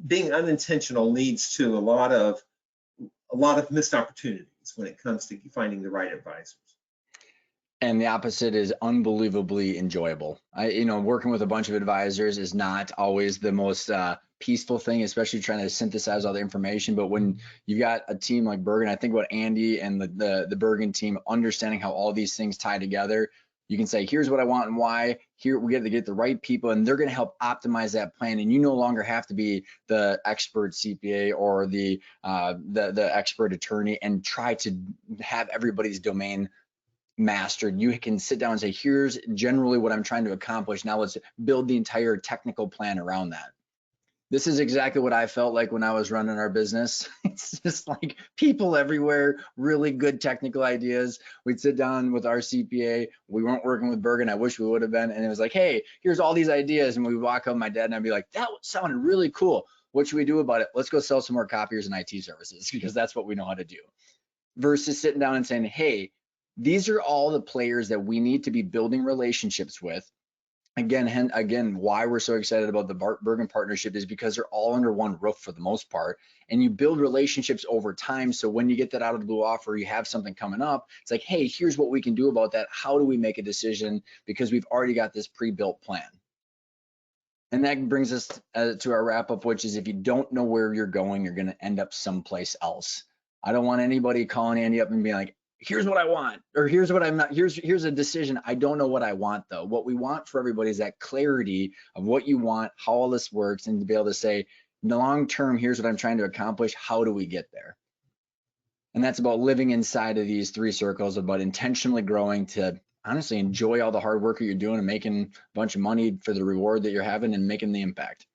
being unintentional leads to a lot of missed opportunities when it comes to finding the right advisors. And the opposite is unbelievably enjoyable. You know, working with a bunch of advisors is not always the most peaceful thing, especially trying to synthesize all the information. But when you've got a team like Bergen, I think about Andy and the Bergen team understanding how all these things tie together. You can say, here's what I want and why. Here we get to get the right people, and they're going to help optimize that plan. And you no longer have to be the expert CPA or the expert attorney and try to have everybody's domain mastered. You can sit down and say, here's generally what I'm trying to accomplish. Now let's build the entire technical plan around that. This is exactly what I felt like when I was running our business. It's just like people everywhere, really good technical ideas. We'd sit down with our CPA. We weren't working with Bergen. I wish we would have been. And it was like, hey, here's all these ideas. And we'd walk up, my dad and I'd be like, that sounded really cool. What should we do about it? Let's go sell some more copiers and IT services, because that's what we know how to do. Versus sitting down and saying, hey, these are all the players that we need to be building relationships with. Again, why we're so excited about the Bergen partnership is because they're all under one roof for the most part, and you build relationships over time. So when you get that out of the blue offer, you have something coming up, it's like, hey, here's what we can do about that. How do we make a decision? Because we've already got this pre-built plan. And that brings us to our wrap up, which is if you don't know where you're going, you're going to end up someplace else. I don't want anybody calling Andy up and being like, here's what I want, or here's what I'm not, here's a decision. I don't know what I want though. What we want for everybody is that clarity of what you want, how all this works, and to be able to say, in the long term, here's what I'm trying to accomplish. How do we get there? And that's about living inside of these three circles, about intentionally growing to honestly enjoy all the hard work that you're doing and making a bunch of money for the reward that you're having and making the impact.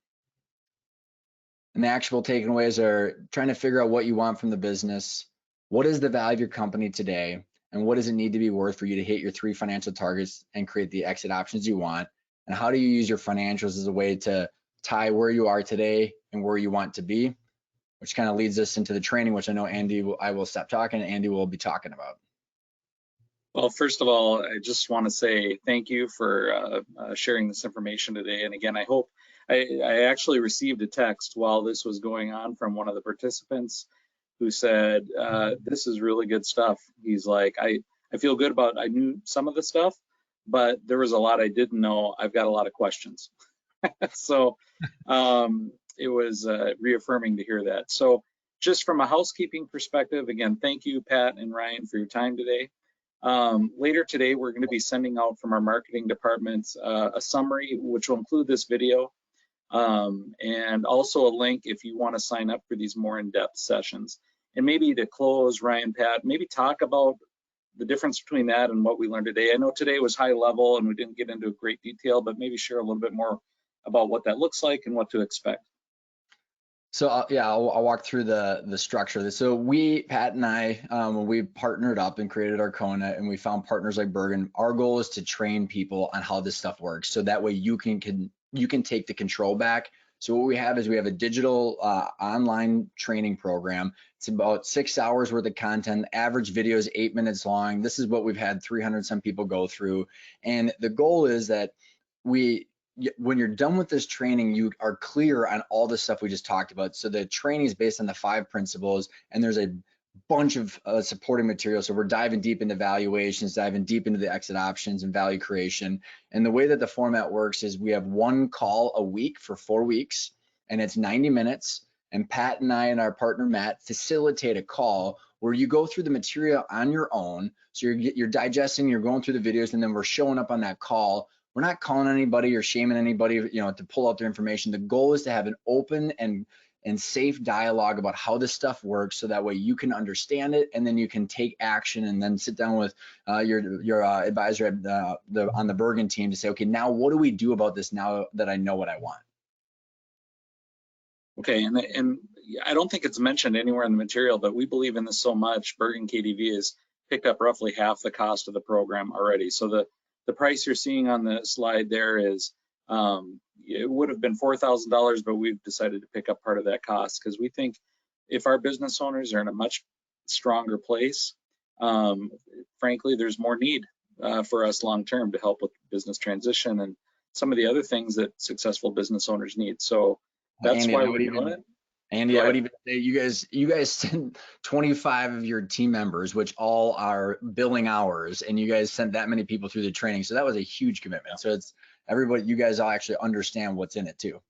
And the actual takeaways are trying to figure out what you want from the business. What is the value of your company today? And what does it need to be worth for you to hit your 3 financial targets and create the exit options you want? And how do you use your financials as a way to tie where you are today and where you want to be? Which kind of leads us into the training, which I know I will stop talking and Andy will be talking about. Well, first of all, I just want to say thank you for sharing this information today. And again, I hope I actually received a text while this was going on from one of the participants who said, this is really good stuff. He's like, I feel good about, I knew some of the stuff, but there was a lot I didn't know. I've got a lot of questions. So it was reaffirming to hear that. So just from a housekeeping perspective, again, thank you, Pat and Ryan, for your time today. Later today, we're going to be sending out from our marketing departments a summary, which will include this video, and also a link if you want to sign up for these more in-depth sessions. And maybe to close, Ryan, Pat, maybe talk about the difference between that and what we learned today. I know today was high level and we didn't get into great detail, but maybe share a little bit more about what that looks like and what to expect. So I'll walk through the structure. So Pat and I, when we partnered up and created Arkona and we found partners like Bergen, our goal is to train people on how this stuff works. So that way you can take the control back. So what we have is we have a digital online training program. It's about 6 hours worth of content. Average video is 8 minutes long. This is what we've had 300 some people go through. And the goal is that when you're done with this training, you are clear on all the stuff we just talked about. So the training is based on the 5 principles, and there's a bunch of supporting material. So we're diving deep into valuations, diving deep into the exit options and value creation. And the way that the format works is we have 1 call a week for 4 weeks, and it's 90 minutes. And Pat and I and our partner Matt facilitate a call where you go through the material on your own. So you're digesting, you're going through the videos, and then we're showing up on that call. We're not calling anybody or shaming anybody, to pull out their information. The goal is to have an open and safe dialogue about how this stuff works, so that way you can understand it and then you can take action and then sit down with your advisor on the Bergen team to say, okay, now what do we do about this now that I know what I want? Okay, and I don't think it's mentioned anywhere in the material, but we believe in this so much. Bergen KDV has picked up roughly half the cost of the program already. So the price you're seeing on the slide there is, it would have been $4,000, but we've decided to pick up part of that cost because we think if our business owners are in a much stronger place, frankly, there's more need for us long-term to help with business transition and some of the other things that successful business owners need. So that's Andy, why we're doing it. Andy, I would even say you guys sent 25 of your team members, which all are billing hours, and you guys sent that many people through the training. So that was a huge commitment. So it's everybody, you guys all actually understand what's in it too.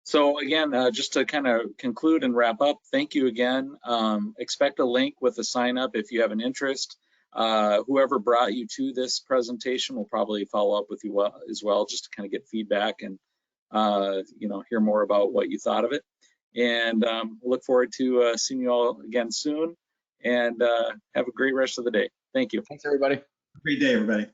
So again, just to kind of conclude and wrap up, thank you again. Expect a link with the sign up if you have an interest. Whoever brought you to this presentation will probably follow up with you as well, just to kind of get feedback and hear more about what you thought of it. And look forward to seeing you all again soon, and have a great rest of the day. Thank you. Thanks, everybody. Great day, everybody.